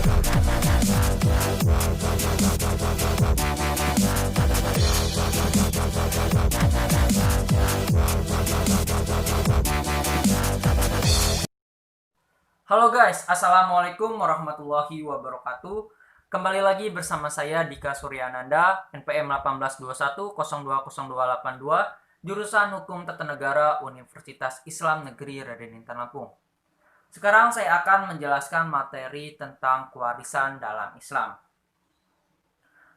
Halo guys, Assalamualaikum warahmatullahi wabarakatuh. Kembali lagi bersama saya Dika Suryananda, NPM 1821020282, jurusan Hukum Tata Negara Universitas Islam Negeri Raden Intan Lampung. Sekarang saya akan menjelaskan materi tentang kewarisan dalam Islam.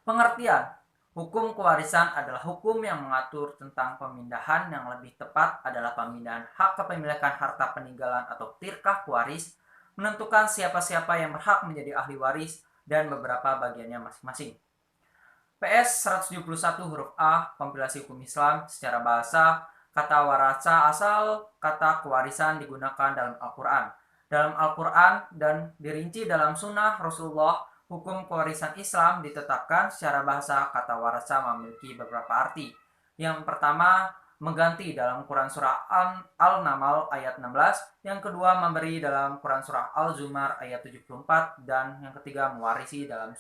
Pengertian: hukum kewarisan adalah hukum yang mengatur tentang pemindahan, yang lebih tepat adalah pemindahan hak kepemilikan harta peninggalan atau tirkah pewaris, menentukan siapa-siapa yang berhak menjadi ahli waris, dan beberapa bagiannya masing-masing. PS 171 huruf A, kompilasi hukum Islam secara bahasa. Kata warasa asal kata kewarisan digunakan dalam Al-Quran. Dalam Al-Quran dan dirinci dalam sunnah Rasulullah, hukum kewarisan Islam ditetapkan secara bahasa. Kata warasa memiliki beberapa arti. Yang pertama, mengganti dalam Quran surah Al-Naml ayat 16, yang kedua memberi dalam Quran surah Al-Zumar ayat 74, dan yang ketiga mewarisi dalam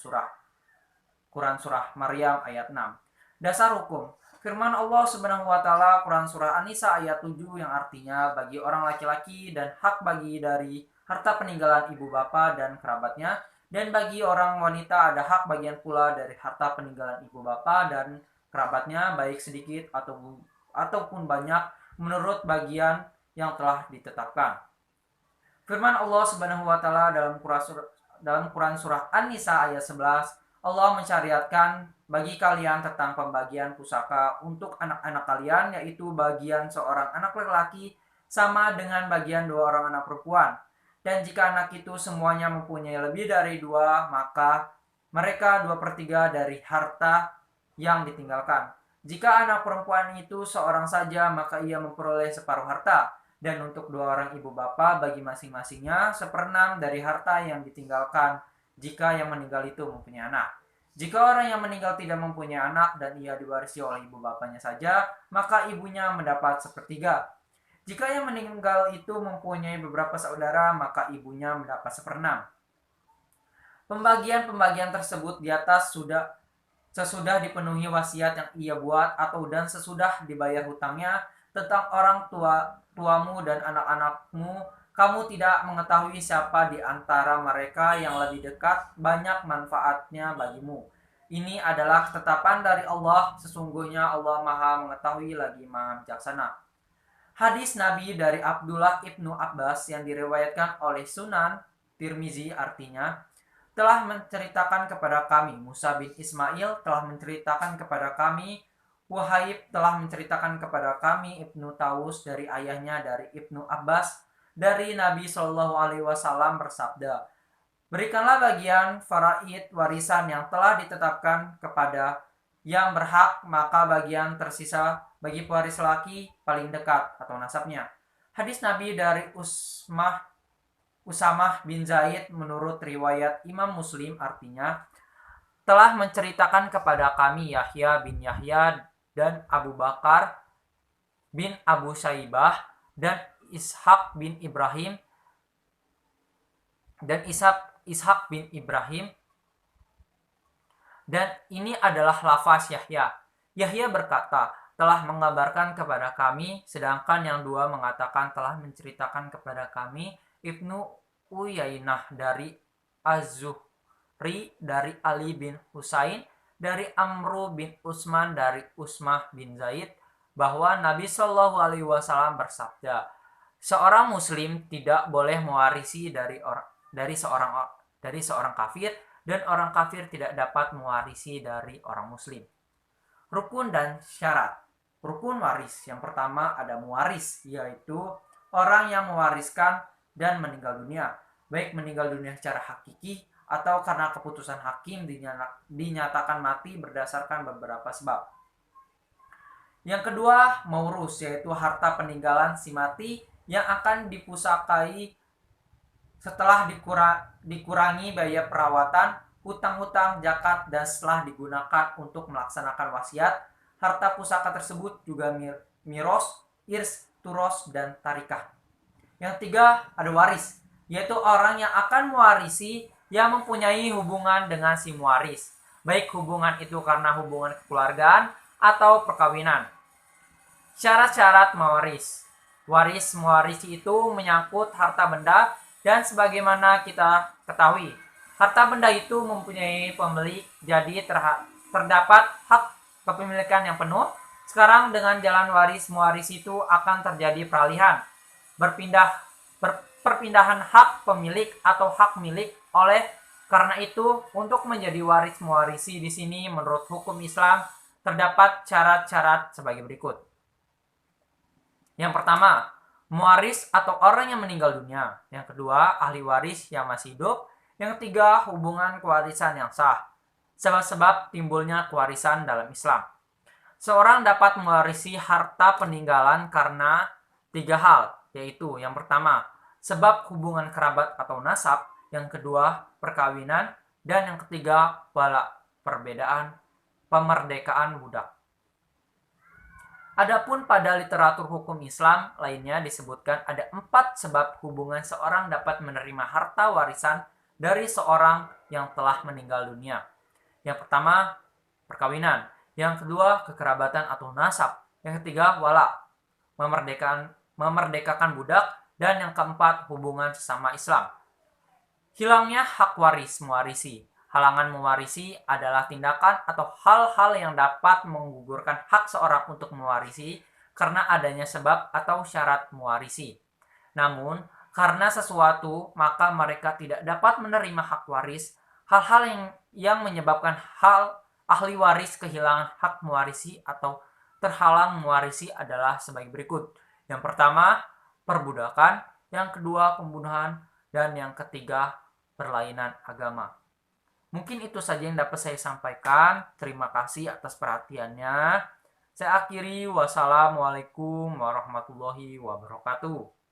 Quran surah Maryam ayat 6. Dasar hukum: firman Allah Subhanahu wa taala Quran surah An-Nisa ayat 7 yang artinya bagi orang laki-laki dan hak bagi dari harta peninggalan ibu bapa dan kerabatnya, dan bagi orang wanita ada hak bagian pula dari harta peninggalan ibu bapa dan kerabatnya, baik sedikit ataupun banyak menurut bagian yang telah ditetapkan. Firman Allah Subhanahu wa taala dalam Quran surah An-Nisa ayat 11, Allah mensyariatkan bagi kalian tentang pembagian pusaka untuk anak-anak kalian, yaitu bagian seorang anak laki-laki sama dengan bagian dua orang anak perempuan. Dan jika anak itu semuanya mempunyai lebih dari dua, maka mereka 2/3 dari harta yang ditinggalkan. Jika anak perempuan itu seorang saja, maka ia memperoleh separuh harta. Dan untuk dua orang ibu bapa, bagi masing-masingnya 1/6 dari harta yang ditinggalkan, jika yang meninggal itu mempunyai anak. Jika orang yang meninggal tidak mempunyai anak dan ia diwarisi oleh ibu bapanya saja, maka ibunya mendapat 1/3. Jika yang meninggal itu mempunyai beberapa saudara, maka ibunya mendapat 1/6. Pembagian-pembagian tersebut di atas sesudah dipenuhi wasiat yang ia buat dan sesudah dibayar hutangnya tentang orang tuamu dan anak-anakmu. Kamu tidak mengetahui siapa di antara mereka yang lebih dekat, banyak manfaatnya bagimu. Ini adalah ketetapan dari Allah, sesungguhnya Allah Maha Mengetahui lagi Maha Bijaksana. Hadis Nabi dari Abdullah ibnu Abbas yang diriwayatkan oleh Sunan Tirmizi artinya, telah menceritakan kepada kami, Musa bin Ismail telah menceritakan kepada kami, Wahaib telah menceritakan kepada kami, Ibnu Tawus dari ayahnya dari Ibnu Abbas, dari Nabi Shallallahu Alaihi Wasallam bersabda, berikanlah bagian faraid warisan yang telah ditetapkan kepada yang berhak, maka bagian tersisa bagi pewaris laki paling dekat atau nasabnya. Hadis Nabi dari Usamah bin Zaid menurut riwayat Imam Muslim artinya, telah menceritakan kepada kami Yahya bin Yahya dan Abu Bakar bin Abu Syaibah dan Ishaq bin Ibrahim dan ini adalah lafaz Yahya. Yahya berkata, telah mengabarkan kepada kami, sedangkan yang dua mengatakan telah menceritakan kepada kami Ibnu Uyainah dari Az-Zuhri dari Ali bin Husain dari Amru bin Utsman dari Usmah bin Zaid bahwa Nabi Shallallahu Alaihi Wasallam bersabda, seorang muslim tidak boleh mewarisi dari seorang kafir, dan orang kafir tidak dapat mewarisi dari orang muslim. Rukun dan syarat. Rukun waris. Yang pertama ada mewaris, yaitu orang yang mewariskan dan meninggal dunia, baik meninggal dunia secara hakiki atau karena keputusan hakim dinyatakan mati berdasarkan beberapa sebab. Yang kedua, maurus, yaitu harta peninggalan si mati yang akan dipusakai setelah dikurangi biaya perawatan, hutang-hutang, zakat, dan setelah digunakan untuk melaksanakan wasiat. Harta pusaka tersebut juga miros, irs, turos, dan tarikah. Yang tiga, ada waris, yaitu orang yang akan mewarisi yang mempunyai hubungan dengan si mewaris, baik hubungan itu karena hubungan kekeluargaan atau perkawinan. Syarat-syarat mewaris. Waris mewarisi itu menyangkut harta benda dan sebagaimana kita ketahui, harta benda itu mempunyai pemilik, jadi terdapat hak kepemilikan yang penuh. Sekarang dengan jalan waris mewarisi itu akan terjadi peralihan, perpindahan hak pemilik atau hak milik. Oleh karena itu, untuk menjadi waris mewarisi di sini menurut hukum Islam terdapat syarat-syarat sebagai berikut. Yang pertama, mewaris atau orang yang meninggal dunia. Yang kedua, ahli waris yang masih hidup. Yang ketiga, hubungan kewarisan yang sah. Sebab-sebab timbulnya kewarisan dalam Islam. Seorang dapat mewarisi harta peninggalan karena 3 hal, yaitu yang pertama, sebab hubungan kerabat atau nasab. Yang kedua, perkawinan. Dan yang ketiga, pemerdekaan budak. Adapun pada literatur hukum Islam lainnya disebutkan ada 4 sebab hubungan seorang dapat menerima harta warisan dari seorang yang telah meninggal dunia. Yang pertama, perkawinan. Yang kedua, kekerabatan atau nasab. Yang ketiga, wala, memerdekakan budak. Dan yang keempat, hubungan sesama Islam. Hilangnya hak waris mewarisi. Halangan mewarisi adalah tindakan atau hal-hal yang dapat menggugurkan hak seorang untuk mewarisi karena adanya sebab atau syarat mewarisi. Namun, karena sesuatu, maka mereka tidak dapat menerima hak waris. Hal-hal yang menyebabkan ahli waris kehilangan hak mewarisi atau terhalang mewarisi adalah sebagai berikut. Yang pertama, perbudakan. Yang kedua, pembunuhan. Dan yang ketiga, perlainan agama. Mungkin itu saja yang dapat saya sampaikan. Terima kasih atas perhatiannya. Saya akhiri. Wassalamualaikum warahmatullahi wabarakatuh.